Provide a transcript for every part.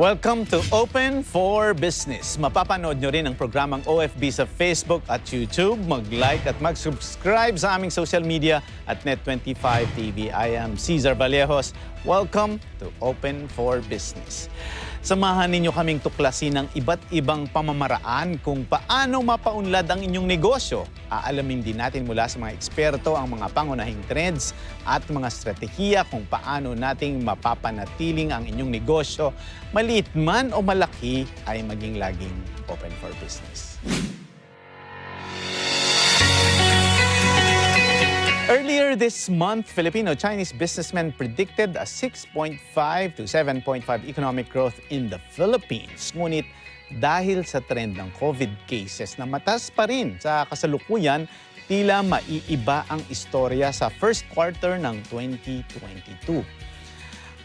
Welcome to Open for Business. Mapapanood nyo rin ang programang OFB sa Facebook at YouTube. Mag-like at mag-subscribe sa aming social media at Net25 TV. I am Cesar Vallejos. Welcome to Open for Business. Samahan ninyo kaming tuklasin ng iba't ibang pamamaraan kung paano mapaunlad ang inyong negosyo. Aalamin din natin mula sa mga eksperto ang mga pangunahing trends at mga strategiya kung paano nating mapapanatiling ang inyong negosyo, maliit man o malaki, ay maging laging open for business. Earlier this month, Filipino-Chinese businessmen predicted a 6.5 to 7.5 economic growth in the Philippines. Ngunit dahil sa trend ng COVID cases na mataas pa rin sa kasalukuyan, tila maiiba ang istorya sa first quarter ng 2022.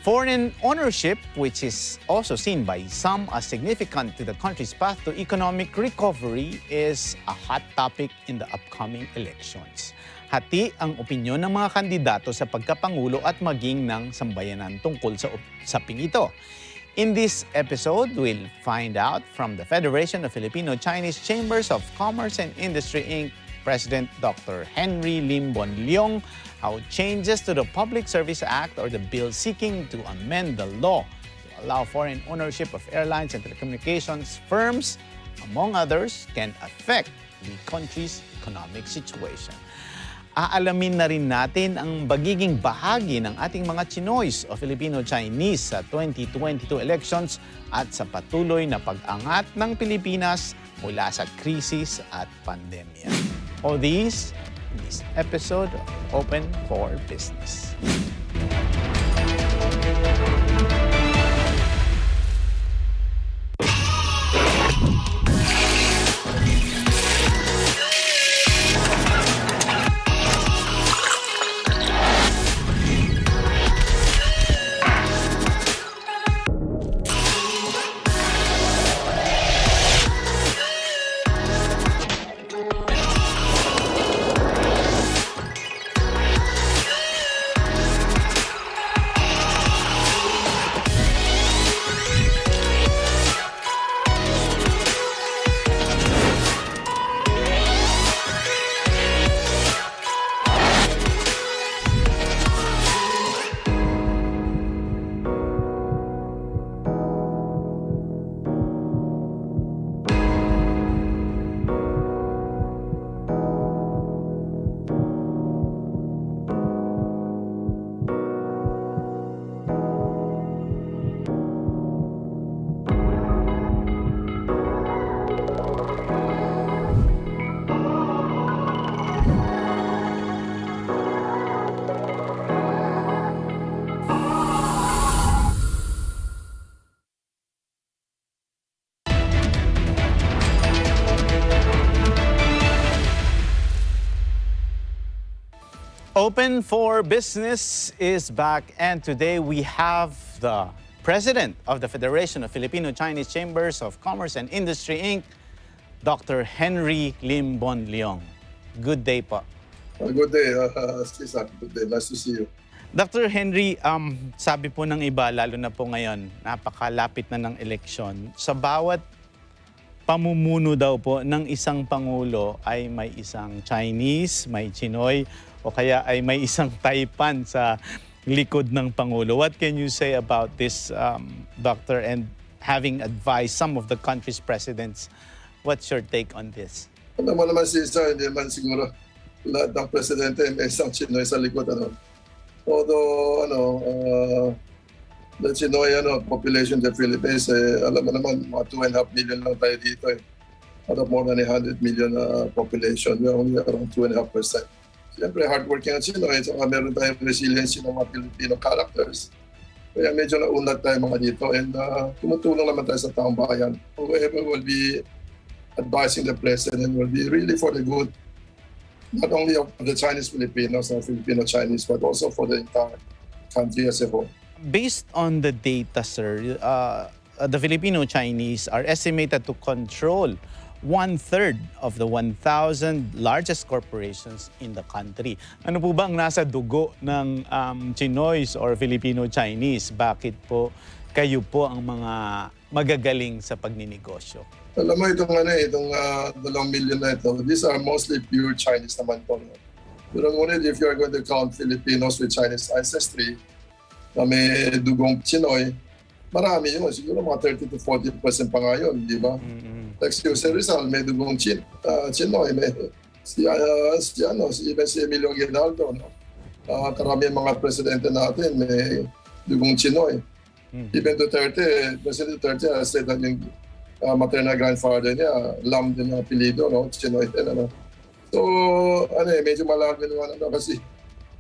Foreign ownership, which is also seen by some as significant to the country's path to economic recovery, is a hot topic in the upcoming elections. Hati ang opinyon ng mga kandidato sa pagkapangulo at maging ng sambayanan tungkol sa usaping ito. In this episode, we'll find out from the Federation of Filipino-Chinese Chambers of Commerce and Industry, Inc., President Dr. Henry Lim Bonleong, how changes to the Public Service Act or the bill seeking to amend the law to allow foreign ownership of airlines and telecommunications firms, among others, can affect the country's economic situation. Aalamin na rin natin ang magiging bahagi ng ating mga Chinoys o Filipino-Chinese sa 2022 elections at sa patuloy na pag-angat ng Pilipinas mula sa krisis at pandemya. All these in this episode of Open for Business. Open for Business is back, and today we have the President of the Federation of Filipino-Chinese Chambers of Commerce and Industry, Inc., Dr. Henry Lim Bonleong. Good day po. Good day, Cesar. Good day. Nice to see you. Dr. Henry, sabi po ng iba, lalo na po ngayon, napakalapit na ng eleksyon. Sa bawat pamumuno daw po ng isang Pangulo ay may isang Chinese, may Chinoy, o kaya ay may isang Taipan sa likod ng Pangulo. What can you say about this, Doctor, and having advised some of the country's presidents? What's your take on this? Ano mo naman, Cesar, hindi man siguro lahat ng presidente may isang Chinoy sa likod. Although, the Chinoy population in the Philippines, alam mo naman, mga 2.5 million lang tayo dito. Out of more than 100 million population, we're only around 2.5%. Siyempre, hardworking ang Chinoy, so meron tayong resiliency ng mga Filipino characters. Kaya medyo naunlad tayo mga dito, and tumutulong naman tayo sa taong bayan. Whoever will be advising the president will be really for the good, not only of the Chinese Filipinos and Filipino-Chinese, but also for the entire country as a whole. Based on the data, sir, the Filipino-Chinese are estimated to control 1/3 of the 1,000 largest corporations in the country. Ano po ba ang nasa dugo ng Chinoys or Filipino-Chinese? Bakit po kayo po ang mga magagaling sa pagninegosyo? Alam mo itong 2 million na ito, these are mostly pure Chinese naman po. No? Pero ngunit if you are going to count Filipinos with Chinese ancestry na may dugong Chinoy, marami yun. Siguro mga 30 to 40% pa nga yun, di ba? Like si Jose Rizal, may dugong Chinoy, may even si Emilio Aguinaldo. No? Karamihan mga presidente natin may dugong Chinoy. Even Duterte, President Duterte has said that yung maternal grandfather niya, Lam din ang apelido, no? Chinoy din, ano? So, medyo malalim naman, kasi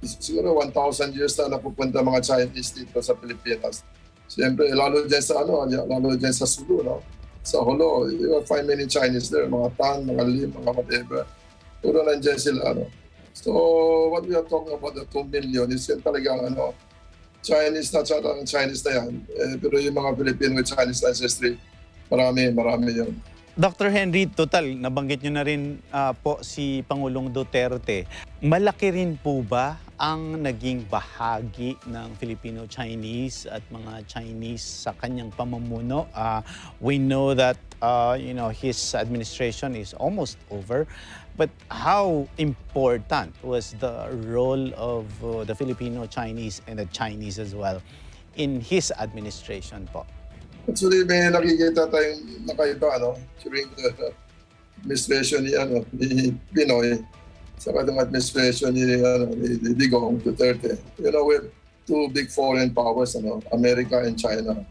siguro 1,000 years na napupunta mga Chinese dito sa Pilipinas. Siyempre, lalo dyan sa Sulu, no? Sa Holo, you will find many Chinese there, mga Tan, mga Lim, mga whatever. Puro nandiyan sila, ano? So, what we are talking about, the 2 million, is yun talagang, Chinese na yan. Pero yung mga Filipino with Chinese ancestry, marami yun. Dr. Henry, total, nabanggit nyo na rin po si Pangulong Duterte. Malaki rin po ba ang naging bahagi ng Filipino-Chinese at mga Chinese sa kanyang pamumuno? We know that his administration is almost over. But how important was the role of the Filipino-Chinese and the Chinese as well in his administration po? Actually, may nakikita tayong nakaiba, during the administration ni Pinoy, sa itong administration ni Digong Duterte. We have two big foreign powers, America and China.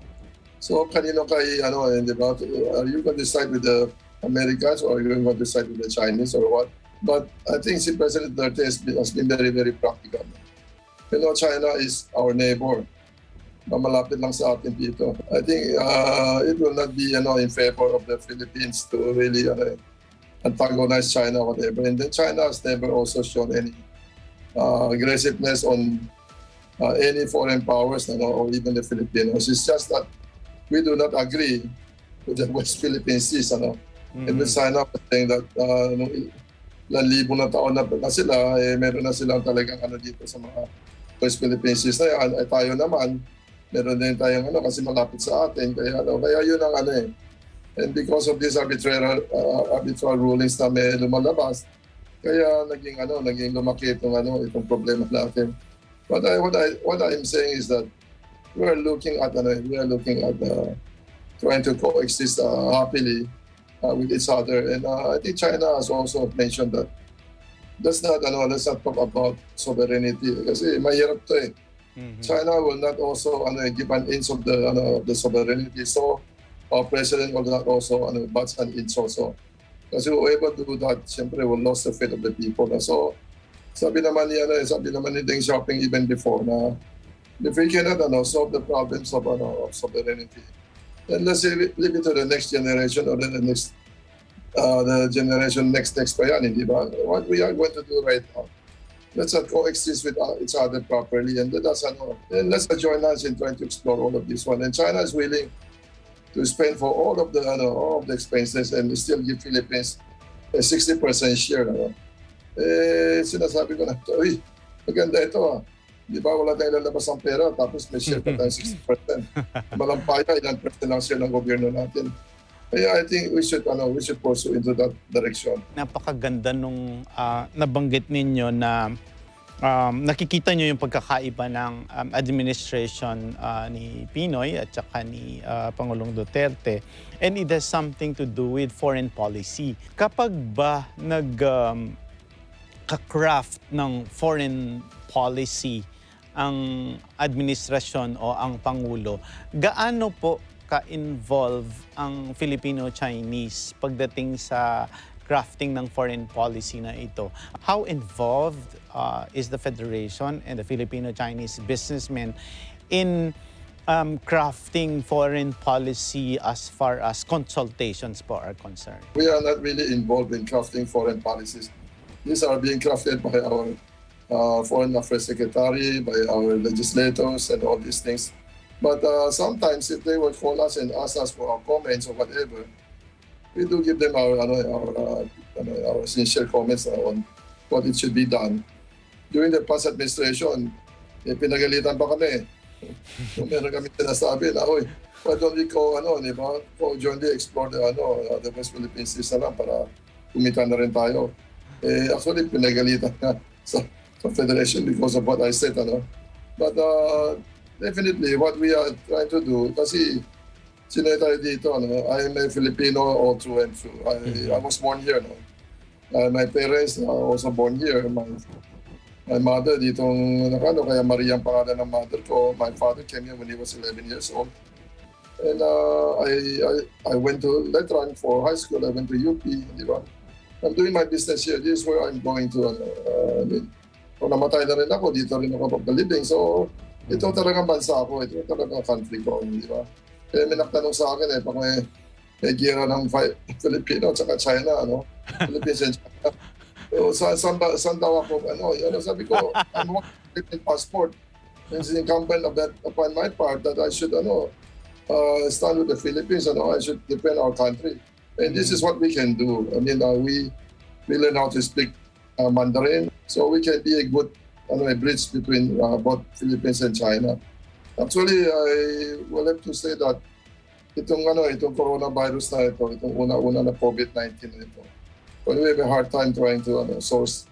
So, kanino di ba? Are you going to side with the Americans or are you going to side with the Chinese or what? But I think si President Duterte has been very, very practical. China is our neighbor. Malapit lang sa atin dito. I think it will not be in favor of the Philippines to really antagonize China or whatever. And then China has never also shown any aggressiveness on any foreign powers or even the Filipinos. It's just that we do not agree with the West Philippine Seas. And then China was saying that ilang libong na taon na sila, meron na silang talagang dito sa mga West Philippine Seas na yan. Tayo naman, meron din tayong kasi malapit sa atin. Kaya yun ang And because of these arbitral rulings na may lumalabas, kaya naging lumaki itong problema natin. What I'm saying is that we are looking at trying to coexist happily with each other. And I think China has also mentioned that let's not talk about sovereignty kasi mahirap to . China will not also give an inch of the sovereignty. So our president will not also butts an inch also. Kasi whoever do that, siyempre will lose the faith of the people. So sabi naman ni Deng Xiaoping even before na if we cannot solve the problems of sovereignty, then let's leave it to the next generation or the next the generation next pa yan, di ba? What we are going to do right now, let's coexist with each other properly and let's join us in trying to explore all of this one. And China is willing to spend for all of the expenses and still give Philippines a 60% share. Sinasabi ko na, uy, maganda ito . Di ba, wala tayong lalabas ang pera, tapos may share pa tayong 60%. Malampaya, ilang percent lang share ng gobyerno natin. Kaya I think we should pursue into that direction. Napakaganda nung nabanggit ninyo na nakikita nyo yung pagkakaiba ng administration ni Pinoy at saka ni Pangulong Duterte. And it has something to do with foreign policy. Kapag ba ka-craft ng foreign policy ang administrasyon o ang Pangulo, gaano po ka-involve ang Filipino-Chinese pagdating sa crafting ng foreign policy na ito? How involved is the Federation and the Filipino-Chinese businessmen in crafting foreign policy as far as consultations po are concerned? We are not really involved in crafting foreign policies. These are being crafted by our Foreign Affairs Secretary, by our legislators and all these things. But sometimes if they will call us and ask us for our comments or whatever, we do give them our sincere comments on what it should be done. During the past administration, pinagalitan pa kami. Kung meron kami sinasabi na, oy, why don't we go, di ba, go jointly explore the West Philippine Seas na lang para kumita na rin tayo. Actually, pinagalitan na sa Federation because of what I said, But definitely, what we are trying to do, kasi sino tayo dito, I am a Filipino all through and through. I was born here, my parents are also born here. My mother ditong, kaya Maria ang pangalan ng mother ko. My father came here when he was 11 years old. And I went to Letran for high school. I went to UP, di ba? I'm doing my business here. This is where I'm going to, kung namatay na rin ako, dito rin ako pagkalibing. So, ito talagang bansa ko. Ito talagang country ko, di ba? Kaya may nagtanong sa akin, pag may gira ng Filipino at saka China, Philippines and China. So, saan daw ako, sabi ko, I'm working passport. It's incumbent upon my part that I should, stand with the Philippines, I should defend our country. And this is what we can do. I mean, we learn how to speak Mandarin, so we can be a good, a bridge between both Philippines and China. Actually, I will have to say that itong coronavirus na ito, itong una-una na COVID-19 na ito, when we have a hard time trying to source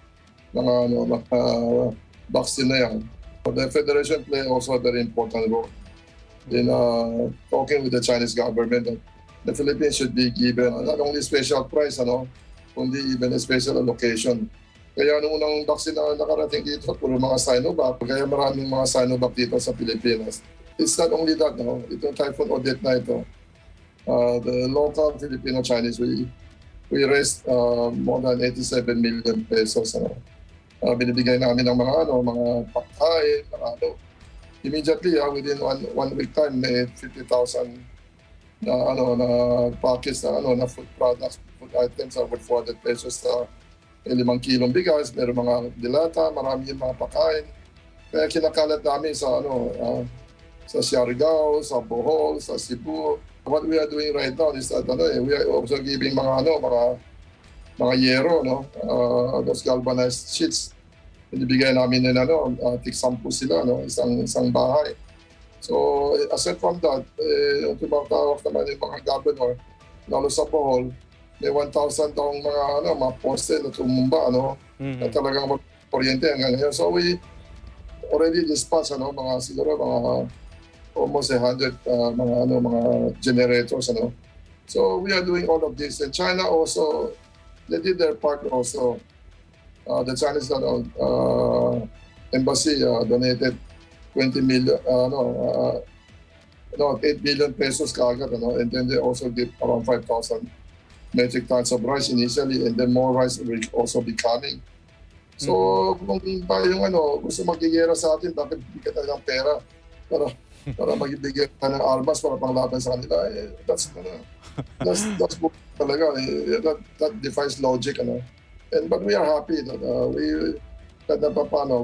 mga vaccine na yan. The Federation play also a very important role in talking with the Chinese government that the Philippines should be given not only special price, kundi even a special allocation. Kaya nung unang vaccine na nakarating dito, puro mga Sinovac, kaya maraming mga Sinovac dito sa Pilipinas. It's not only that, itong Typhoon Odette na ito, the local Filipino-Chinese, we raised more than 87 million pesos. Binibigay namin ng mga pagkain, Immediately, within one week time, may 50,000 na packets na food products, food items worth 400 pesos sa 5 kilong bigas, meron mga dilata, marami yung mga pagkain. Kaya kinakalat namin sa sa Siargao, sa Bohol, sa Cebu. What we are doing right now is that we are also giving mga yero, those galvanized sheets. Binibigay namin nila, tig-10 sila, isang bahay. So, aside from that, tumatawag naman yung mga governor, lalo sa Bohol, may 1,000 taong mga poste na tumumba, na talagang kuryente hanggang ngayon. So, we already dispatched, siguro mga almost 100 mga generators, So, we are doing all of this. And China also, they did their part also. The Chinese embassy donated 20 million, 8 billion pesos kaagad, and then they also give around 5,000 metric tons of rice initially, and then more rice will also be coming. So, kung tayong gusto magigera sa atin, bakit bigyan tayo ng pera para magbigay tayo ng armas para panglaban sa kanila? That's talaga. That defies logic, but we are happy that we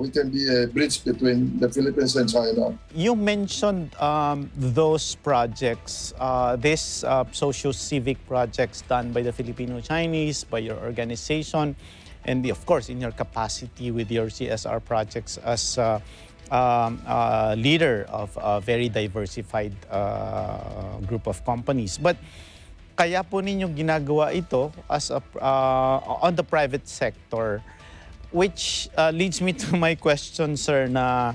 can be a bridge between the Philippines and China. You mentioned those projects, these socio-civic projects done by the Filipino-Chinese, by your organization, and of course in your capacity with your CSR projects as leader of a very diversified group of companies. But kaya po ninyo ginagawa ito as on the private sector, which leads me to my question, sir, na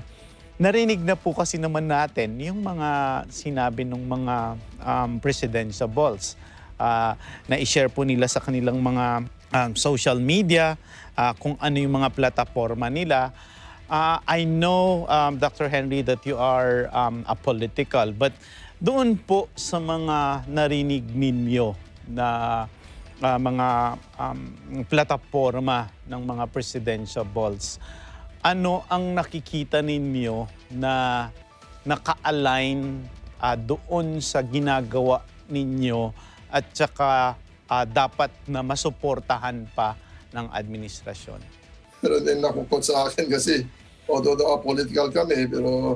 narinig na po kasi naman natin yung mga sinabi ng mga presidentiables na i-share po nila sa kanilang mga social media, kung ano yung mga plataforma nila. I know, Dr. Henry, that you are apolitical, but doon po sa mga narinig ninyo na mga plataforma ng mga presidentiables, ano ang nakikita ninyo na naka-align doon sa ginagawa ninyo at saka dapat na masuportahan pa ng administrasyon? Pero din nakukot sa akin kasi although political kami, pero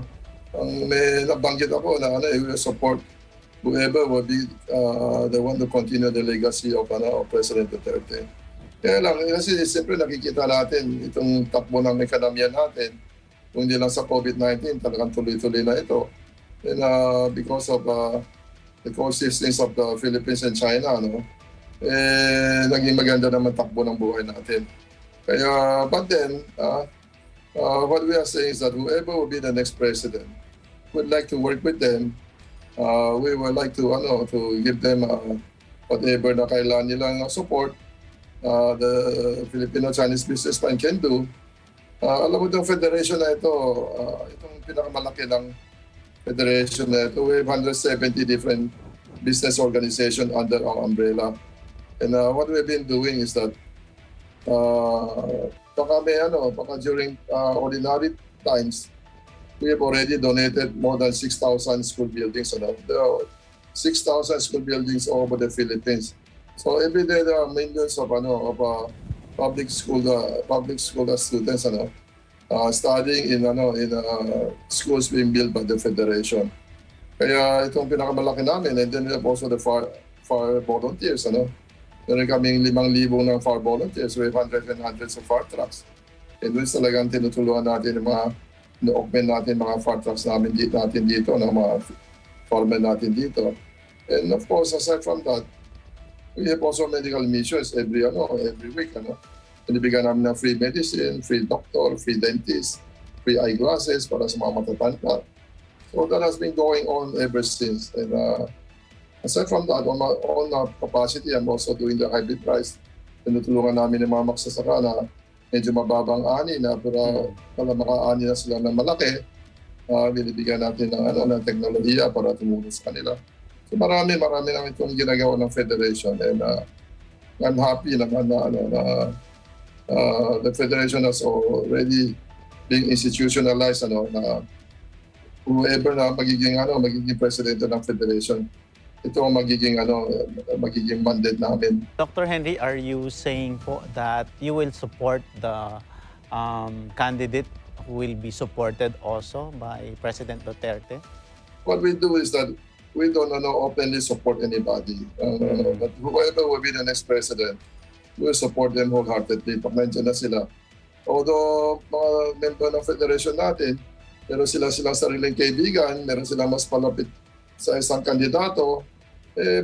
ang may nabanggit ako na we support whoever will be the one to continue the legacy of President Duterte. Kaya lang, kasi siyempre nakikita natin itong takbo ng ekonomiya natin. kung hindi lang sa COVID-19, talagang tuloy-tuloy na ito. And because of the coexistence of the Philippines and China, no, naging maganda naman takbo ng buhay natin. Kaya, but then, what we are saying is that whoever will be the next president, we'd like to work with them. We would like to give them whatever na kailangan nilang support the Filipino-Chinese businessman can do. Alam mo itong federation na ito, itong pinakamalaki ng federation na ito, we have 170 different business organization under our umbrella. And what we've been doing is that baka during ordinary times, we have already donated more than 6,000 school buildings. There are 6,000 school buildings all over the Philippines. So every day there are millions of public school students studying in schools being built by the federation. Kaya itong pinakamalaki namin, and then we have also the fire volunteers. Meron kaming 5,000 ng fire volunteers. We have hundreds and hundreds of fire trucks. And doon talagang tinutulungan natin yung mga na-open natin mga fire trucks natin dito, ng mga firemen natin dito. And of course, aside from that, we have also medical missions every week. Binibigyan namin ng free medicine, free doctor, free dentist, free eyeglasses para sa mga matatanda. So that has been going on ever since. And aside from that, on my own capacity, I'm also doing the hybrid price. Tinutulungan namin yung mga magsasaka na medyo mababang ani na pero pala maka-ani na sila ng malaki. Binibigyan natin ng teknolohiya para tumulong sa kanila. So marami naman itong ginagawa ng federation, and I'm happy naman na the federation has already been institutionalized, na whoever na magiging presidente ng federation, ito ang magiging mandate namin. Dr. Henry, are you saying po that you will support the candidate who will be supported also by President Duterte? What we do is that we don't openly support anybody. But whoever will be the next president, we'll support them wholeheartedly pag nandiyan na sila. Although mga member ng federation natin, meron silang sariling kaibigan, meron silang mas palapit sa isang kandidato,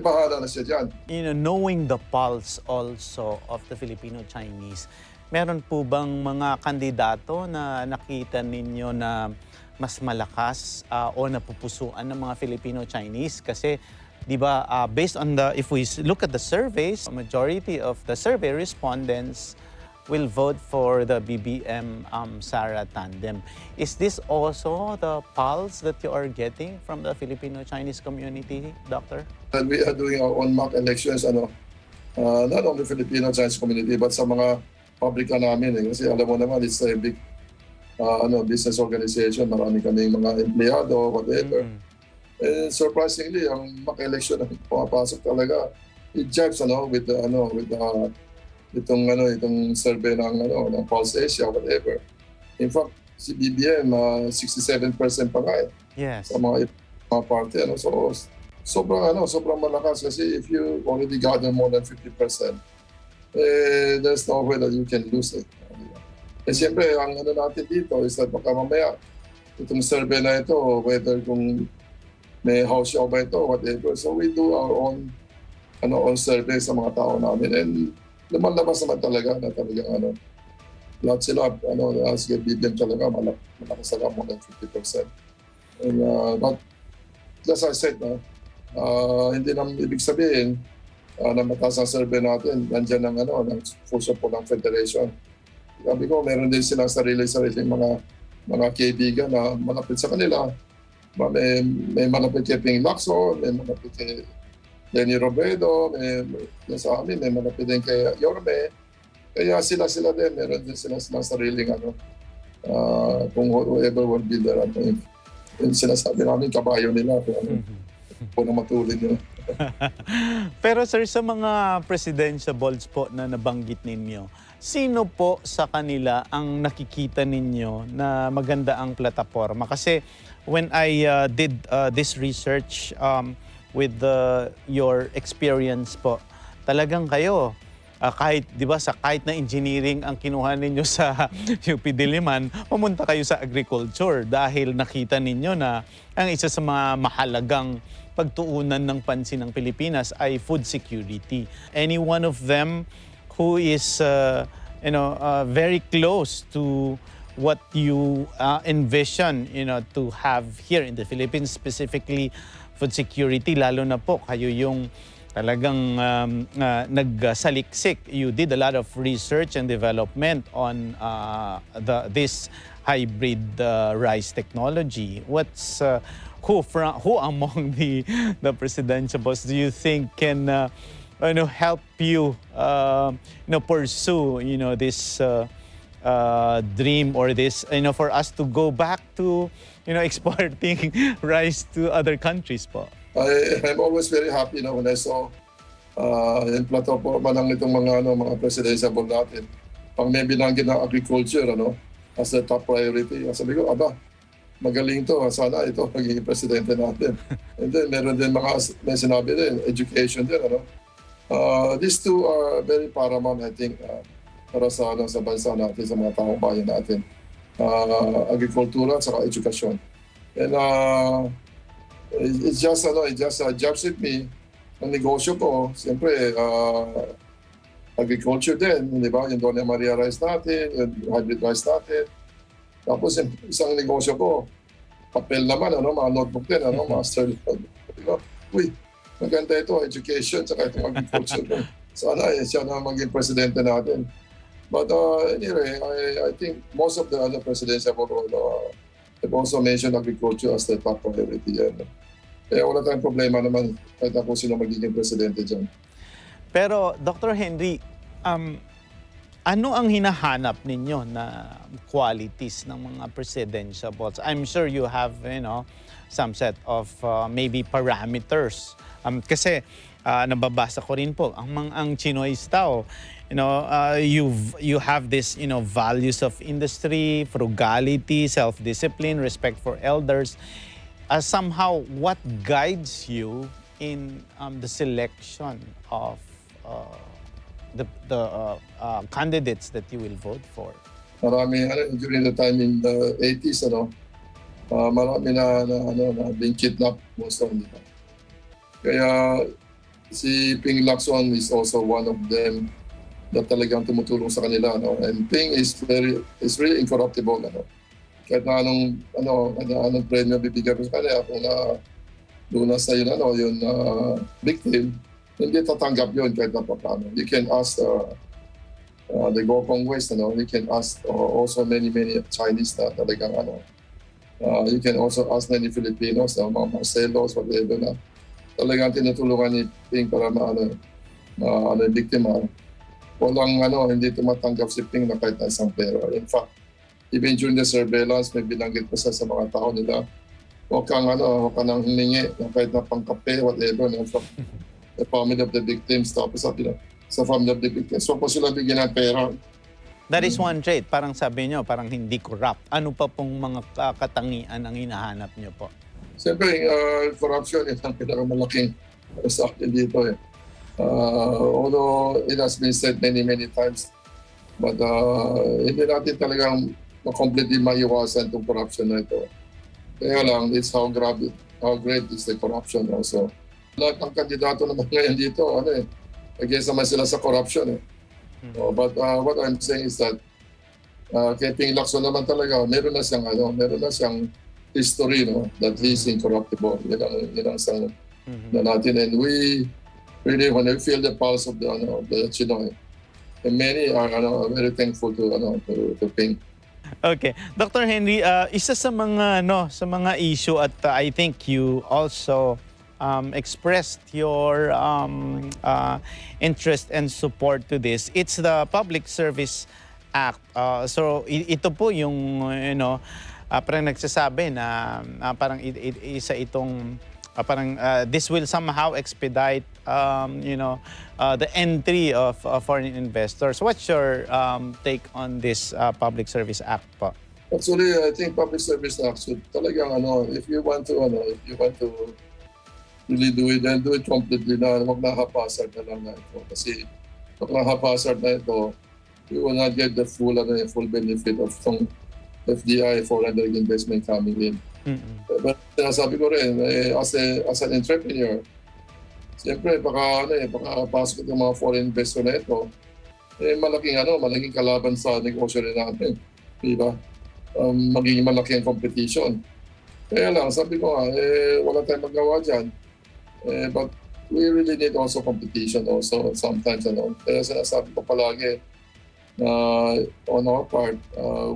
bahala na siya dyan. Knowing the pulse also of the Filipino-Chinese, meron po bang mga kandidato na nakita ninyo na mas malakas o napupusuan ng mga Filipino-Chinese? Kasi, di ba, based on if we look at the surveys, a majority of the survey respondents will vote for the BBM Sara tandem. Is this also the pulse that you are getting from the Filipino-Chinese community, Doctor? And we are doing our own mock elections, not only Filipino-Chinese community, but sa mga pabrika namin. Kasi alam mo naman, it's a big business organization. Marami kaming mga empleyado, whatever. And surprisingly, ang mock election na pumapasok talaga, it jives itong survey ng Pulse Asia, whatever. In fact, si BBM, 67% pa nga Yes. sa mga party. So, sobrang malakas kasi if you already gather more than 50%, there's no way that you can lose it. Siyempre, ang natin dito is that baka mamaya, itong survey na ito, whether kung may house show ba ito, whatever. So, we do our own survey sa mga tao namin. And lumalabas naman talaga na lahat sila, as BBM talaga, malakas talaga more than 50%. And, but, as I said, hindi naman ibig sabihin na mataas ang survey natin, nandiyan ng full support ng federation. Sabi ko, meron din silang sarili-sariling mga kaibigan na malapit sa kanila. May malapit kay Ping Lacson, may malapit kay Lenny Robredo, may sa amin, may malapit din kay Yorme. Kaya sila din, meron din silang sariling kung whoever will be there. Yung sinasabi namin, kabayo nila kung matulin nila. Pero sir, sa mga presidentiables po na nabanggit ninyo, sino po sa kanila ang nakikita ninyo na maganda ang plataforma? Kasi when I did this research with your experience po, talagang kayo, kahit 'di ba kahit na engineering ang kinuha ninyo sa UP Diliman, pumunta kayo sa agriculture dahil nakita ninyo na ang isa sa mga mahalagang pagtuunan ng pansin ng Pilipinas ay food security. Any one of them who is very close to what you envision to have here in the Philippines, specifically food security, lalo na po kayo yung talagang nagsaliksik. You did a lot of research and development on this hybrid rice technology. Who among the presidential boss do you think can help you pursue this dream, or this for us to go back to exporting rice to other countries po? I'm always very happy when I saw yung platforma ng itong mga presidential natin. Pag may binanggit ng agriculture as a top priority, sabi ko, magaling to. Sana ito magiging presidente natin. And then meron din may sinabi din, education din. These two are very paramount, I think, para sa bansa natin, sa mga taong bayan natin. Agrikultura at saka edukasyon. And it just jumps with me. Ang negosyo ko, siyempre, agriculture din, di ba? Yung Dona Maria rice natin, yung hybrid rice natin. Tapos isang negosyo ko, papel naman, mga notebook din, master. Uy, maganda ito, education, saka itong agriculture. Sana siya na maging presidente natin. But anyway, I think most of the other presidents have also mentioned agriculture as the top priority. Kaya wala tayong problema naman kahit ako sino magiging presidente dyan. Pero Dr. Henry, ano ang hinahanap ninyo na qualities ng mga presidential boards? I'm sure you have, some set of maybe parameters. Kasi nababasa ko rin po, ang Chinois tao, you have this, values of industry, frugality, self-discipline, respect for elders. Somehow, what guides you in the selection of the candidates that you will vote for? Marami, during the time in the 80s, marami na being kidnapped most of them. Kaya si Ping Lacson is also one of them na talagang tumutulong sa kanila. And Ping is really incorruptible. Kahit na anong premyo bibigyan ko sa kanila, kung doon sa yun victim, hindi tatanggap yun kahit na paano. You can ask the Gokong West, you can ask also many Chinese na talagang you can also ask many Filipinos, mga Marcelos, whatever na talagang tinutulungan ni Ping para biktima. Walang hindi tumatanggap si Ping na kahit na isang pera. In fact, even during the surveillance, may binanggit pa sa mga tao nila, huwag kang humingi kahit na pangkape, whatever, from the family of the victims. Tapos sabi na, sa family of the victims, so po sila bigyan ng pera. That is one trait. Parang sabi nyo, parang hindi corrupt. Ano pa pong mga katangian ang hinahanap nyo po? Siyempre, corruption is ang pinakamalaking sa akin dito. Although it has been said many times, but hindi natin talagang completely maiwasan itong corruption na ito. Kaya lang, it's how great is the corruption also. Lahat ng kandidato naman ngayon dito, against naman sila sa corruption. But what I'm saying is that kay Ping Lacson naman talaga, meron na siyang history, that he's incorruptible. Yan ang isang na natin. And we really, when we feel the pulse of the Chinoy, and many are very thankful to Ping. Okay. Dr. Henry, isa sa mga issue at I think you also expressed your interest and support to this. It's the Public Service Act. So ito po yung parang nagsasabi na parang isa itong this will somehow expedite the entry of foreign investors. What's your take on this Public Service Act po? Actually, I think Public Service Act should talagang if you want to really do it, then do it completely na, wag na haphazard na lang na ito. Kasi Pag haphazard na ito, we will not get the full benefit of itong FDI, foreign direct investment coming in. But sinasabi ko rin, as an entrepreneur, siyempre, baka pasok itong mga foreign investor na ito, malaking kalaban sa negosyo rin natin. Diba? Magiging malaki ang competition. Kaya lang, sabi ko nga, wala tayong magawa dyan. But we really need also competition also sometimes. Kaya sinasabi ko palagi na on our part,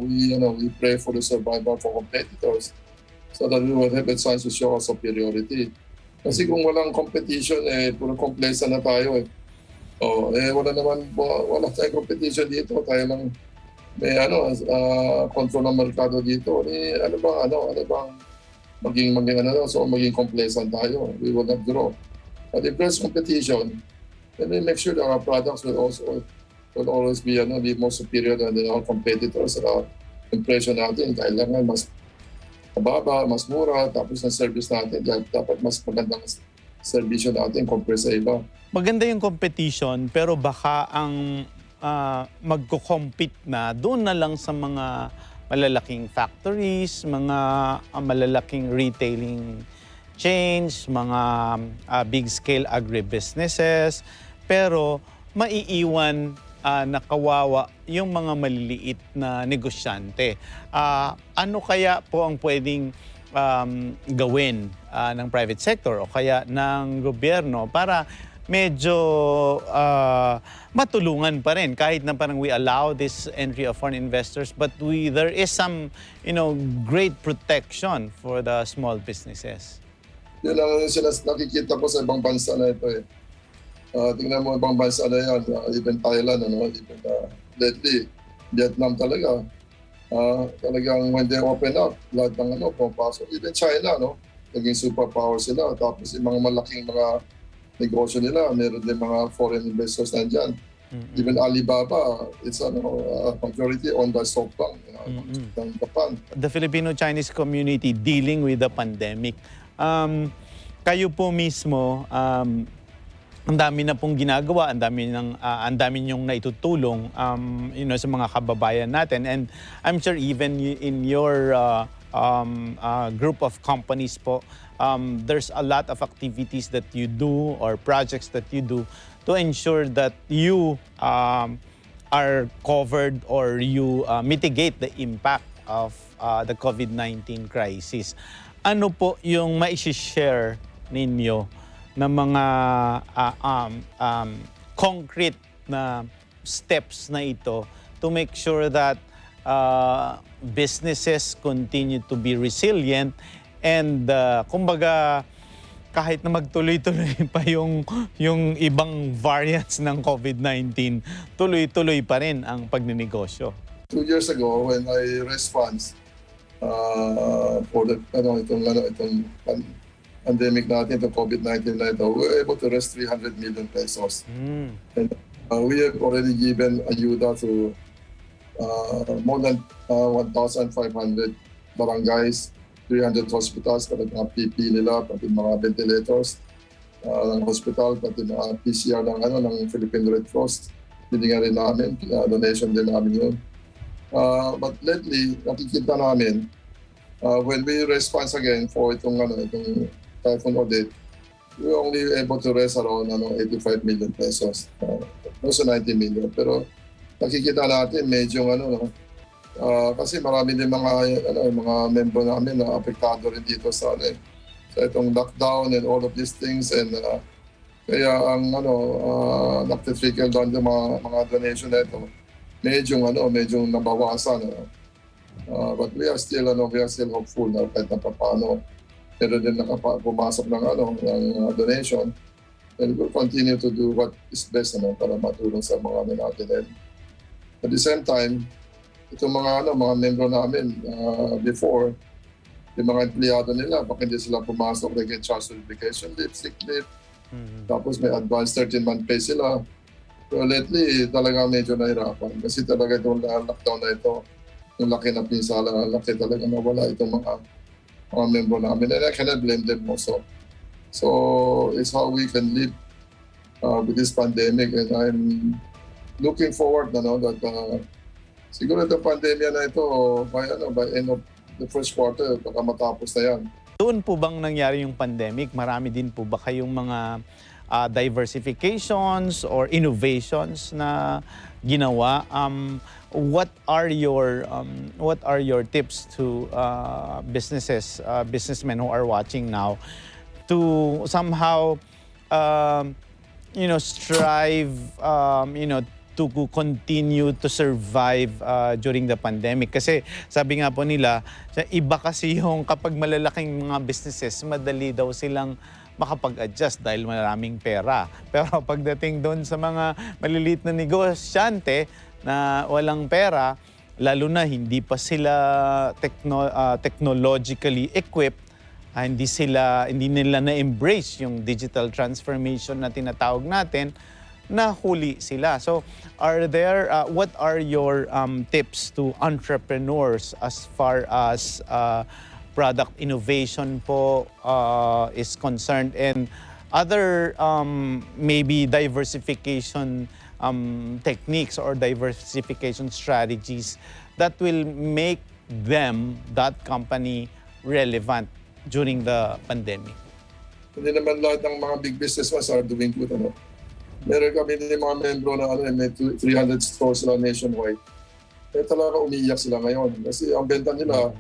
we pray for the survival for competitors so that we will have a chance to show our superiority. Kasi kung walang competition, puro complacent na tayo. Wala tayong competition dito. Tayo lang may control ng merkado dito. Ano bang maging complacent tayo. We will not grow. But if there's competition, then we make sure that our products will always be more superior than our competitors. Impression natin, kailangan mas mababa, mas mura, tapos ang service natin, dapat mas magandang servisyo natin compare sa iba. Maganda yung competition, pero baka ang magko-compete na doon na lang sa mga malalaking factories, mga malalaking retailing chains, mga big-scale agribusinesses, pero maiiwan na kawawa yung mga maliliit na negosyante. Ano kaya po ang pwedeng gawin ng private sector o kaya ng gobyerno para medyo matulungan pa rin kahit na parang we allow this entry of foreign investors, but there is some great protection for the small businesses. Yun ang nakikita ko sa ibang bansa na ito tingnan mo ibang bansa na yan, even Thailand, even lately, Vietnam talaga. Talagang when they open up, lahat ng pumapasok. Even China, naging superpower sila. Tapos yung mga malaking mga negosyo nila, meron din mga foreign investors nandyan. Even Alibaba, it's majority owned by SoftBank ng Japan. The Filipino-Chinese community dealing with the pandemic. Kayo po mismo, ang dami na pong ginagawa, ang dami niyong naitutulong sa mga kababayan natin. And I'm sure even in your group of companies po, there's a lot of activities that you do or projects that you do to ensure that you are covered or you mitigate the impact of the COVID-19 crisis. Ano po yung mai-share ninyo na mga concrete na steps na ito to make sure that businesses continue to be resilient and kumbaga kahit na magtuloy-tuloy pa yung ibang variants ng COVID-19, tuloy-tuloy pa rin ang pagninegosyo? 2 years ago, when I raised funds for itong pandemic natin, itong COVID-19 na ito, we were able to raise 300 million pesos. And we have already given ayuda to more than 1,500 barangays, 300 hospitals, pati mga PP nila, pati mga ventilators ng hospital, pati mga PCR ng Philippine Red Cross. Binigyan rin namin, donation din namin yun. But lately, nakikita namin, when we raise funds again for itong typhoon audit, we were only able to raise around 85 million pesos. Also 90 million. Pero nakikita natin medyo kasi marami din mga membro namin na apektado rin dito sa itong lockdown and all of these things, and kaya ang nagtitrickle down yung mga donation na ito medyo nabawasan. But we are still hopeful na kahit na paano meron din pumasok ng donation, and we'll continue to do what is best para matulong sa mga natin. And at the same time, itong mga membro namin before, yung mga empleyado nila, baka hindi sila pumasok, they get charged with vacation leave, sick leave, tapos may advanced 13-month pay sila. Pero lately, talaga medyo nahirapan kasi talaga itong lockdown na ito, yung laki na pinsala, laki talaga nawala itong mga membro namin, and I cannot blame them also. So it's how we can live with this pandemic, and I'm looking forward na that siguro itong pandemya na ito by end of the first quarter baka matapos na yan. Doon po bang nangyari yung pandemic? Marami din po ba kayong mga diversifications or innovations na ginawa? What are your tips to businessmen who are watching now to somehow strive to continue to survive during the pandemic? Kasi sabi nga po nila, iba kasi yung kapag malalaking mga businesses, madali daw silang makapag-adjust dahil maraming pera. Pero pagdating doon sa mga maliliit na negosyante na walang pera, lalo na hindi pa sila technologically equipped, hindi nila na-embrace yung digital transformation na tinatawag natin, nahuli sila. So, what are your tips to entrepreneurs as far as product innovation po is concerned, and other maybe diversification techniques or diversification strategies that will make that company relevant during the pandemic? Hindi naman lahat ng mga big business are doing good. Meron kami din mga membro na may 300 stores sila nationwide. Kaya talaga umiiyak sila ngayon. Kasi ang benta nila,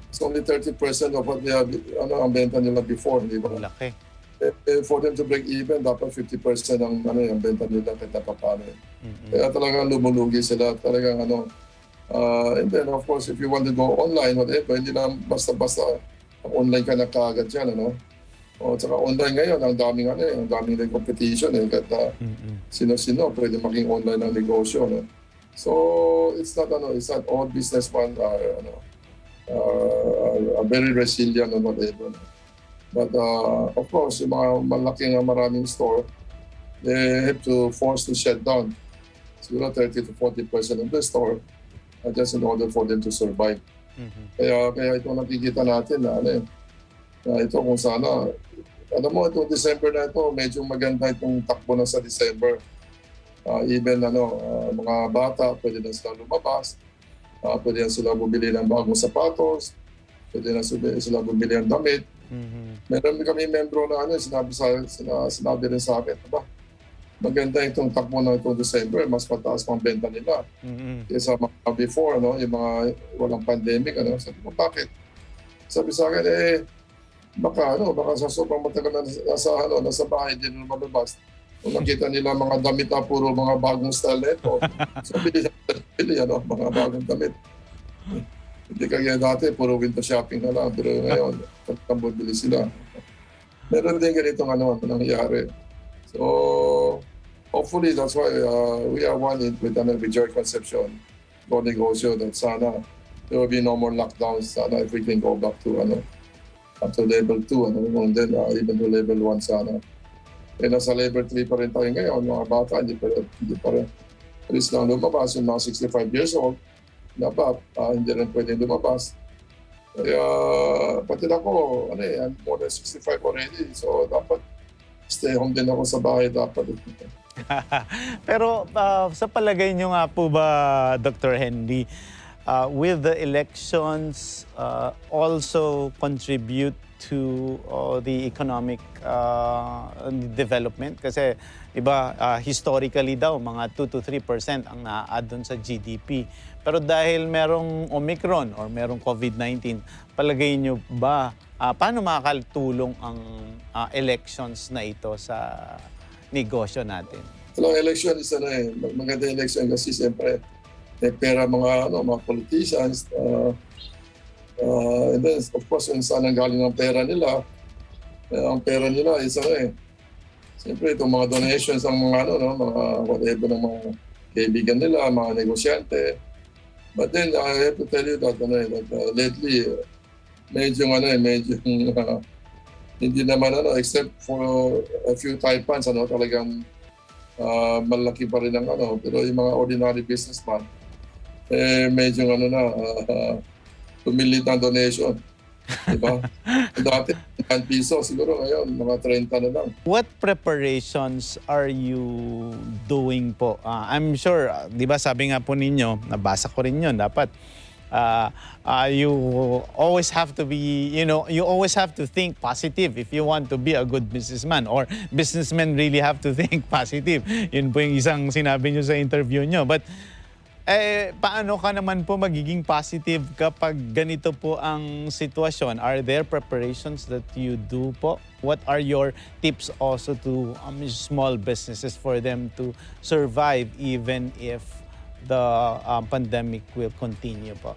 it's only 30% of what they have, ang benta nila before. Di ba? Laki. For them to break even, dapat 50% ang benta nila kahit napapano. Kaya talagang lumulugi sila. Talagang and then of course, if you want to go online, whatever, hindi lang basta-basta online ka na kaagad yan, O, tsaka online ngayon, ang daming rin competition Kahit sino-sino pwede maging online ng negosyo, So it's not all businessmen are very resilient or whatever. But of course, yung mga malaking maraming store, they have to force to shut down. Siguro 30 to 40% of the store just in order for them to survive. Kaya ito nakikita natin na ito kung sana. Alam mo, itong December na ito, medyo maganda itong takbo na sa December. Even mga bata, pwede na sila lumabas. Pwede na sila bumili ng bagong sapatos. Pwede na sila bumili ng damit. Meron kami membro na sinabi rin sa akin, maganda itong takbo na itong December, mas mataas pang benta nila. Kaysa mga before, yung mga walang pandemic. Sabi ko, bakit? Sabi sa akin, baka sa sobrang matagal na nasa bahay, hindi na malabas. Kung nakita nila mga damit na puro mga bagong style nito, so bili mga bagong damit. Hindi kaya dati, puro window shopping na lang. Pero ngayon, pagkambod bili sila. Meron din ganitong nangyayari. So, hopefully, that's why we are one with Joy Concepcion, go negosyo, that sana there will be no more lockdowns. Sana if we can go back to up to level 2, and then even to level 1 sana. Nasa level 3 pa rin tayo ngayon, mga bata, hindi pa rin. At least lang lumabas, yung mga 65 years old, hindi rin pwede lumabas. Kaya, pati ako, I'm more than 65 already, so dapat stay home din ako sa bahay, dapat. Pero sa palagay nyo nga po ba, Dr. Henry, will the elections also contribute to the economic development? Kasi iba, historically daw, mga 2 to 3% ang na-add dun sa GDP. Pero dahil merong Omicron or merong COVID-19, palagay nyo ba, paano makakatulong ang elections na ito sa negosyo natin? Election is maganda election kasi siyempre may pera mga politicians. And then, of course, kung saan ang galing ang pera nila, ang pera nila is siyempre itong mga donations ng mga mga whatever ng mga kaibigan nila, mga negosyante. But then I have to tell you that lately medyo hindi naman except for a few Taipans talagang malaki pa rin ang pero yung mga ordinary businessman medyo pumilit ng donation. Diba? Dati, 1 piso, siguro ngayon, mga 30 na lang. What preparations are you doing po? I'm sure, di ba sabi nga po ninyo, nabasa ko rin yun, dapat you always have to be, you always have to think positive if you want to be a good businessman, or businessmen really have to think positive. Yun po yung isang sinabi nyo sa interview nyo. But paano ka naman po magiging positive kapag ganito po ang sitwasyon? Are there preparations that you do po? What are your tips also to small businesses for them to survive even if the pandemic will continue po?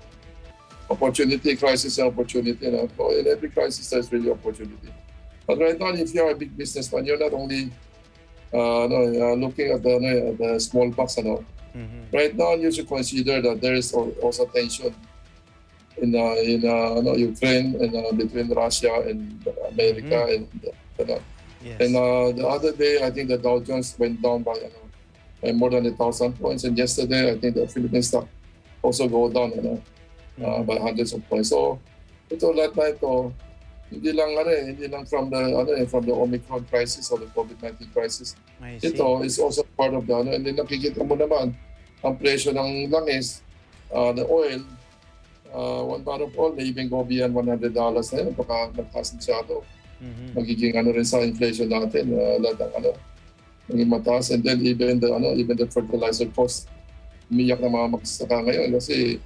Opportunity, crisis, and opportunity. In every crisis, there's really opportunity. But right now, if you're a big businessman, you're not only looking at the small box. Right now, you should consider that there is also tension in Ukraine and between Russia and America and Yes. And the other day, I think the Dow Jones went down by more than 1,000 points, and yesterday I think the Philippine stock also go down by hundreds of points. So ito lahat na ito hindi lang from the Omicron crisis or the COVID-19 crisis. Ito is also part of the and then nakikita mo naman ang presyo ng langis, the oil, 1 barrel of oil may even go beyond $100 na yun, baka magtaas masyado. Magiging rin sa inflation natin, lahat ng maging mataas, and then even the fertilizer cost umiyak na mga magsasaka ngayon kasi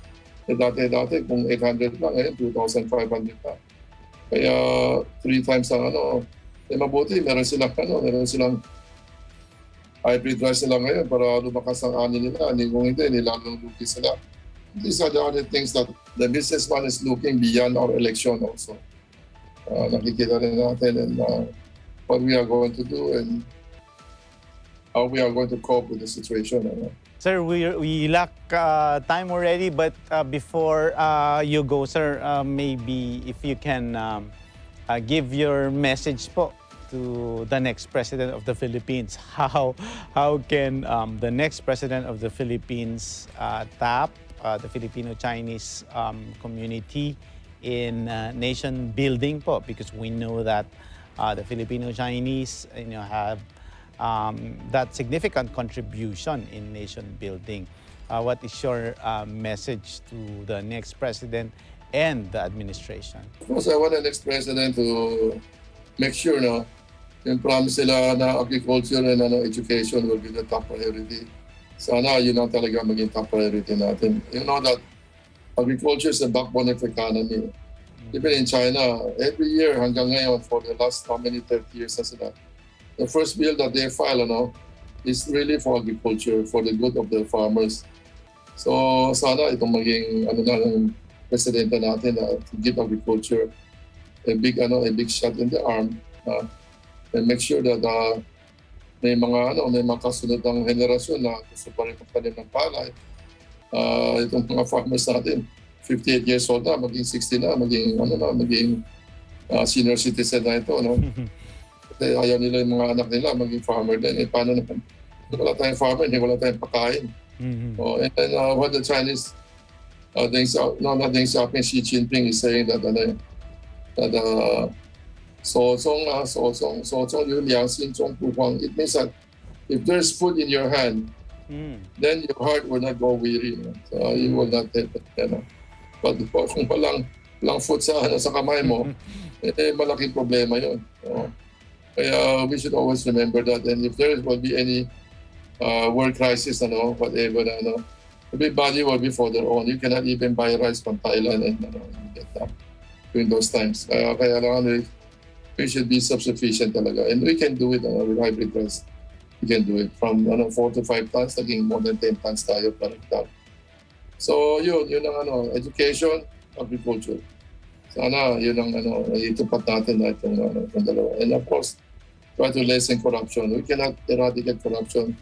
dati kung 800 lang ngayon 2,500 na. Kaya 3 times ang mabuti meron silang hybrid rice nila ngayon para lumakas ang ani nila. Kung hindi, nilalong lugi sila. These are the other things that the businessman is looking beyond our election also. Nakikita rin natin and what we are going to do and how we are going to cope with the situation. Sir, we lack time already, but before you go, sir, maybe if you can give your message po to the next president of the Philippines. How can the next president of the Philippines tap the Filipino-Chinese community in nation building po? Because we know that the Filipino-Chinese have that significant contribution in nation building. What is your message to the next president and the administration? Of course, I want the next president to make sure yung promise nila na agriculture and education will be the top priority. Sana yun ang talaga maging top priority natin. You know that agriculture is the backbone of economy. Even in China, every year hanggang ngayon for the last 30 years na sila, the first bill that they file is really for agriculture, for the good of the farmers. So sana itong maging ng presidente natin to give agriculture a big shot in the arm and make sure that may mga kasunod ng henerasyon na gusto pa rin magtanim ng palay. Itong mga farmers natin, 58 years old na, maging 60 na, maging senior citizen na ito. Kasi ayaw nila yung mga anak nila maging farmer din. Paano naman? Wala tayong farmer, hindi wala tayong pakain. And then what the Chinese Deng Xiaoping, Xi Jinping is saying that it means that if there's food in your hand, then your heart will not go weary. So you will not take it. But kung walang food sa kamay mo, malaking problema yun. Kaya we should always remember that. And if there will be any world crisis, whatever, everybody will be for their own. You cannot even buy rice from Thailand and get that during those times. Kaya lang, we should be self-sufficient talaga. And we can do it with hybrid rice. We can do it from 4 to 5 tons, naging more than 10 tons tayo per hectare. So yun ang education, agriculture. Sana yun ang itupat natin na itong dalawa. And of course, try to lessen corruption. We cannot eradicate corruption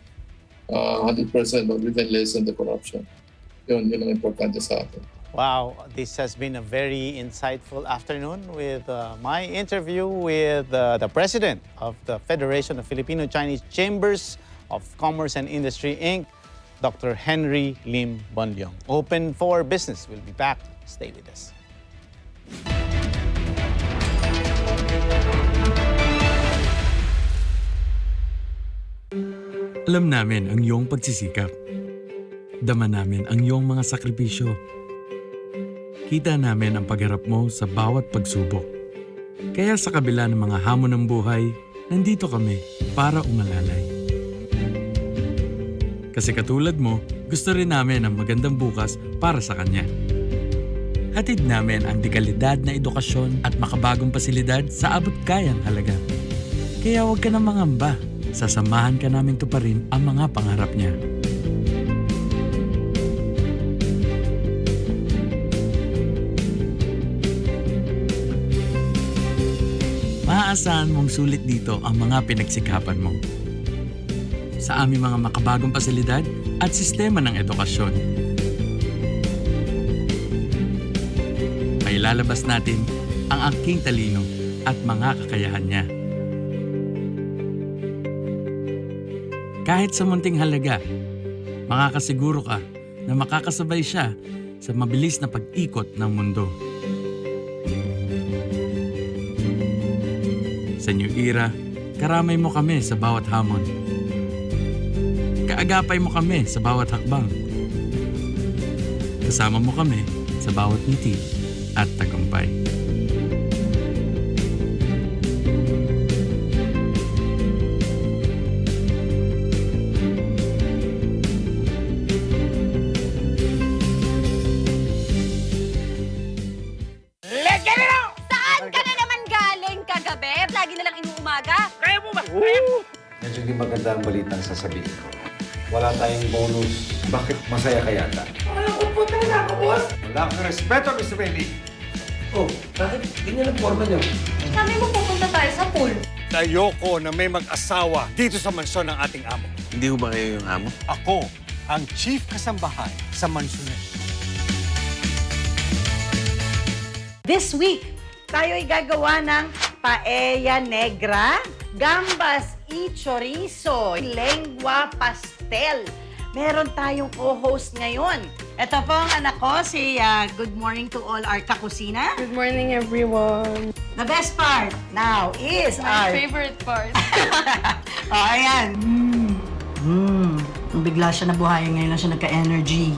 100%, but we can lessen the corruption. Yun ang importante sa atin. Wow, this has been a very insightful afternoon with my interview with the president of the Federation of Filipino-Chinese Chambers of Commerce and Industry, Inc., Dr. Henry Lim Bonlyong. Open for business. We'll be back. Stay with us. Alam namin ang iyong pagsisikap. Dama namin ang iyong mga sakripisyo. Kita namin ang pagharap mo sa bawat pagsubok. Kaya sa kabila ng mga hamon ng buhay, nandito kami para umalalay. Kasi katulad mo, gusto rin namin ang magandang bukas para sa kanya. Hatid namin ang dekalidad na edukasyon at makabagong pasilidad sa abot kayang halaga. Kaya huwag ka na mangamba. Sasamahan ka namin tuparin ang mga pangarap niya. Maaasahan mong sulit dito ang mga pinagsikapan mo. Sa aming mga makabagong pasilidad at sistema ng edukasyon. May lalabas natin ang aking talino at mga kakayahan niya. Kahit sa munting halaga, makakasiguro ka na makakasabay siya sa mabilis na pag-ikot ng mundo. Sa new era, karamay mo kami sa bawat hamon. Kaagapay mo kami sa bawat hakbang. Kasama mo kami sa bawat ngiti at tagumpay. Medyo hindi maganda ang balitang sasabihin ko. Wala tayong bonus. Bakit masaya ka yata? Malungkot po talaga ako, boss. Wala kang respeto, Mr. Bailey. Oh, bakit ganyan ang forma niyo? Sabi mo pupunta tayo sa pool. Ayoko na may mag-asawa dito sa mansyon ng ating amo. Hindi ho ba kayo yung amo? Ako ang chief kasambahay sa mansyon. This week, tayo'y gagawa ng paella negra, gambas y chorizo, lengua pastel. Meron tayong co-host ngayon. Ito po ang anak ko, si good morning to all our kakusina. Good morning, everyone. The best part now is My our... favorite part. Oh, ayan. Bigla siya nabuhayan, ngayon lang siya nagka-energy.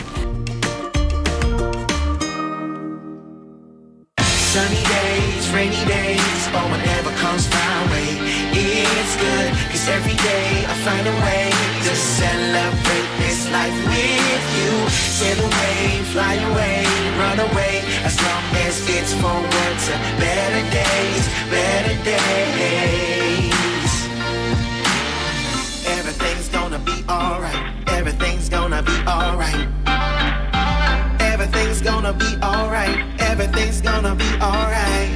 Sunny days, rainy days, or whatever comes my way. It's good, cause every day I find a way to celebrate this life with you. Sail away, fly away, run away, as long as it's forward to better days, better days. Everything's gonna be alright, everything's gonna be alright. Everything's gonna be alright. Everything's gonna be alright.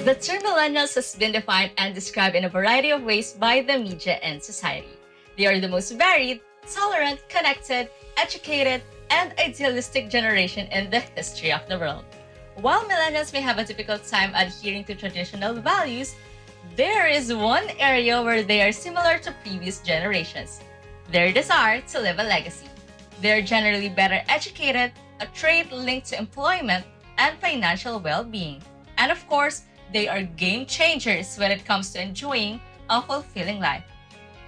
The term millennials has been defined and described in a variety of ways by the media and society. They are the most varied, tolerant, connected, educated, and idealistic generation in the history of the world. While millennials may have a difficult time adhering to traditional values, there is one area where they are similar to previous generations: their desire to leave a legacy. They are generally better educated, a trait linked to employment and financial well-being. And of course, they are game changers when it comes to enjoying a fulfilling life.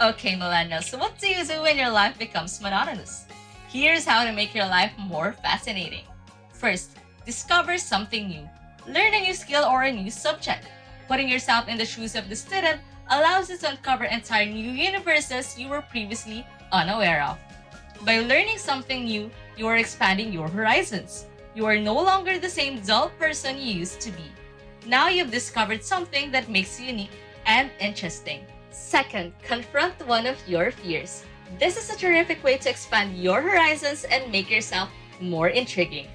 Okay, millennials, so what do you do when your life becomes monotonous? Here's how to make your life more fascinating. First, discover something new. Learn a new skill or a new subject. Putting yourself in the shoes of the student allows you to uncover entire new universes you were previously unaware of. By learning something new, you are expanding your horizons. You are no longer the same dull person you used to be. Now you've discovered something that makes you unique and interesting. Second, confront one of your fears. This is a terrific way to expand your horizons and make yourself more intriguing.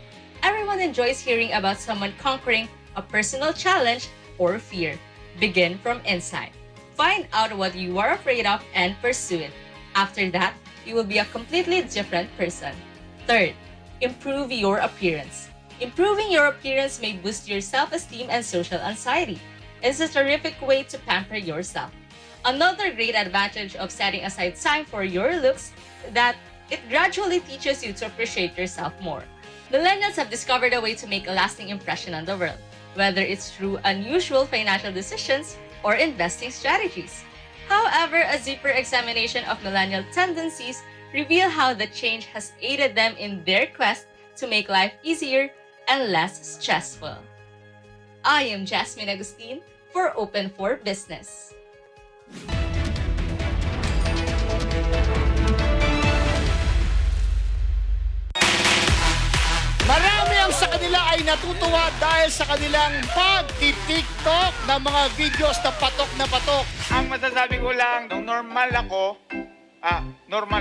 Everyone enjoys hearing about someone conquering a personal challenge or fear. Begin from inside. Find out what you are afraid of and pursue it. After that, you will be a completely different person. Third, improve your appearance. Improving your appearance may boost your self-esteem and social anxiety. is a terrific way to pamper yourself. Another great advantage of setting aside time for your looks is that it gradually teaches you to appreciate yourself more. Millennials have discovered a way to make a lasting impression on the world, whether it's through unusual financial decisions or investing strategies. However, a deeper examination of millennial tendencies reveal how the change has aided them in their quest to make life easier and less stressful. I am Jasmine Agustin for Open for Business. Marami ang sa kanila ay natutuwa dahil sa kanilang pag-tiktok ng mga videos na patok. Ang masasabi ko lang, nung normal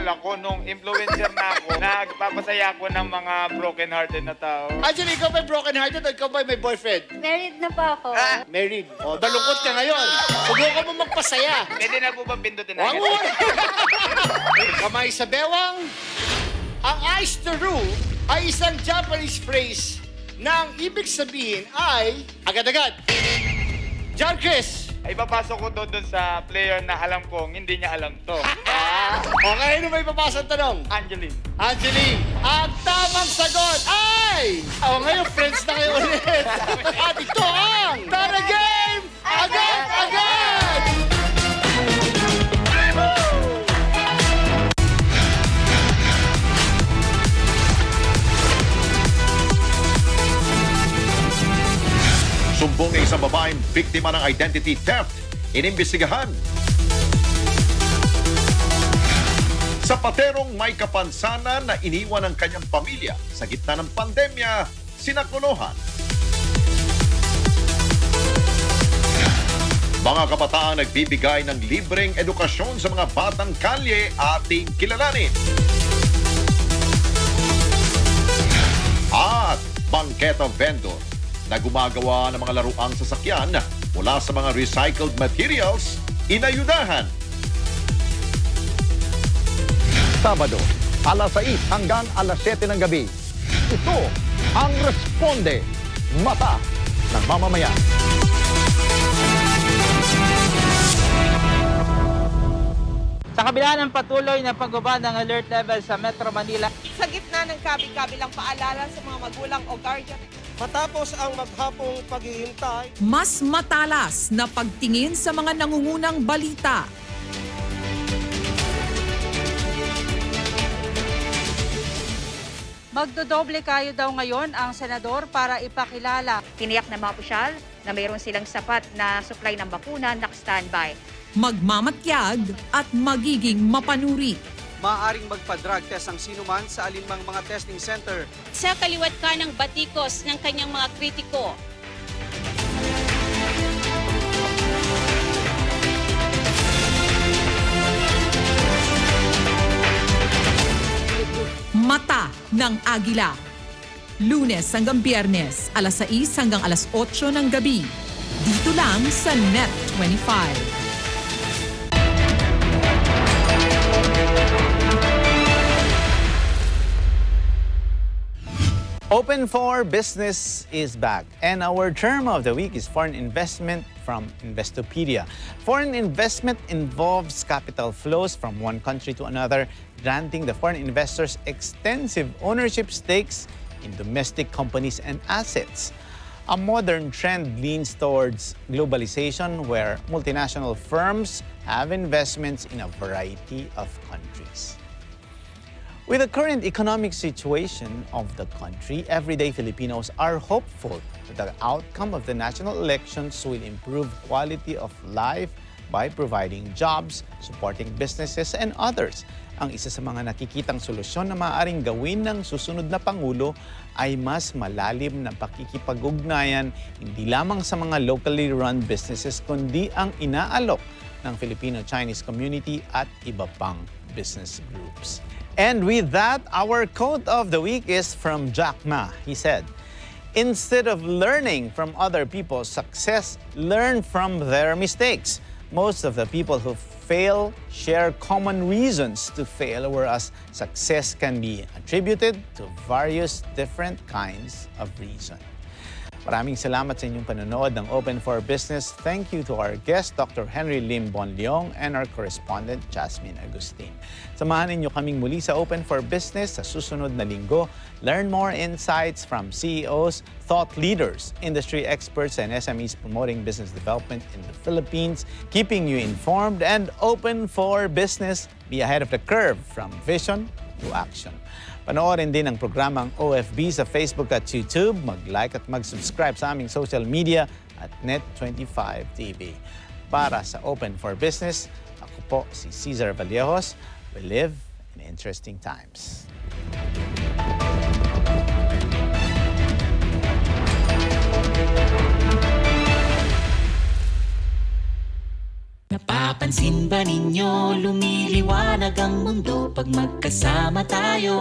ako nung influencer na ako, nagpapasaya ako ng mga broken-hearted na tao. Actually, ikaw ba'y broken-hearted o ikaw ba'y may boyfriend? Married na po ako. Married. O, dalungkot ka ngayon. Subukan mo magpasaya. Pwede na po ba pindutin na? Wag mo! Kamay sa bewang. Ang eyes to rule ay isang Japanese phrase na ang ibig sabihin ay agad-agad. John Chris. Ay papasok ko doon sa player na alam kong hindi niya alam to. Okay, ano may papasok tanong? Angeline. Angeline, ang tamang sagot ay... ngayon, friends na kayo ulit. At ito ang Tara Game Agad-Agad! Sumbong ng isang babaeng biktima ng identity theft, inimbestigahan. Sa paterong may kapansanan na iniwan ng kanyang pamilya sa gitna ng pandemya, sinakulohan. Mga kabataan nagbibigay ng libreng edukasyon sa mga batang kalye, ating kilalanin. At bangketa vendor na gumagawa ng mga laruang sasakyan mula sa mga recycled materials, inayudahan. Sabado, alas 6 hanggang alas 7 ng gabi. Ito ang Responde, Mata ng Mamamayan. Sa kabila ng patuloy na pagbaba ng alert level sa Metro Manila, sa gitna ng kabi-kabilang paalala sa mga magulang o guardian, matapos ang maghapong paghihintay, mas matalas na pagtingin sa mga nangungunang balita. magdodoble kayo daw ngayon ang senador para ipakilala. Tiniyak ng mga opisyal na mayroon silang sapat na supply ng bakuna na standby. Magmamatyag at magiging mapanuri. maaaring magpa-drug test ang sinuman sa alinmang mga testing center. Sa kaliwat ka ng batikos ng kanyang mga kritiko. Mata ng Agila. Lunes hanggang Biyernes, alas 6 hanggang alas 8 ng gabi. Dito lang sa Net 25. Open for Business is back, and our term of the week is Foreign Investment from Investopedia. Foreign investment involves capital flows from one country to another, granting the foreign investors extensive ownership stakes in domestic companies and assets. A modern trend leans towards globalization, where multinational firms have investments in a variety of countries. With the current economic situation of the country, everyday Filipinos are hopeful that the outcome of the national elections will improve quality of life by providing jobs, supporting businesses, and others. Ang isa sa mga nakikitang solusyon na maaaring gawin ng susunod na Pangulo ay mas malalim na pakikipag-ugnayan hindi lamang sa mga locally run businesses kundi ang inaalok ng Filipino-Chinese community at iba pang business groups. And with that, our quote of the week is from Jack Ma. He said, "Instead of learning from other people's success, learn from their mistakes. Most of the people who fail share common reasons to fail, whereas success can be attributed to various different kinds of reasons." Maraming salamat sa inyong panonood ng Open for Business. Thank you to our guest, Dr. Henry Lim Bonleong, and our correspondent, Jasmine Agustin. Samahan ninyo kaming muli sa Open for Business sa susunod na linggo. Learn more insights from CEOs, thought leaders, industry experts, and SMEs promoting business development in the Philippines, keeping you informed and open for business. Be ahead of the curve from vision to action. Panoorin din ang programang OFB sa Facebook at YouTube. Mag-like at mag-subscribe sa aming social media at Net25 TV. Para sa Open for Business, ako po si Cesar Vallejos. We live in interesting times. Napapansin ba ninyo, lumiliwanag ang mundo pag magkasama tayo?